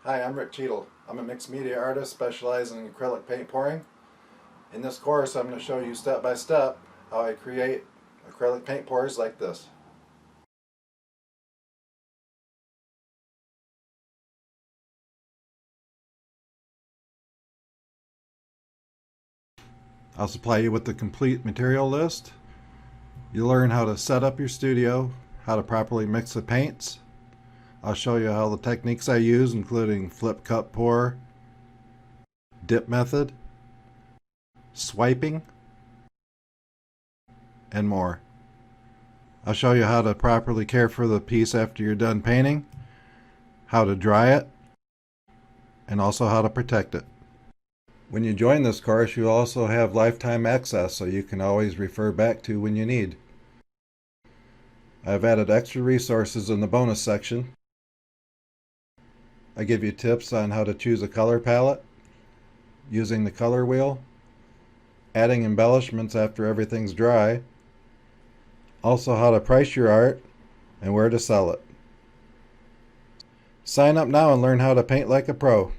Hi, I'm Rick Cheadle. I'm a mixed media artist specializing in acrylic paint pouring. In this course, I'm going to show you step by step how I create acrylic paint pours like this. I'll supply you with the complete material list. You'll learn how to set up your studio, how to properly mix the paints. I'll show you how the techniques I use, including flip cup pour, dip method, swiping, and more. I'll show you how to properly care for the piece after you're done painting, how to dry it, and also how to protect it. When you join this course, you'll also have lifetime access, so you can always refer back to when you need. I've added extra resources in the bonus section. I give you tips on how to choose a color palette, using the color wheel, adding embellishments after everything's dry, also how to price your art, and where to sell it. Sign up now and learn how to paint like a pro.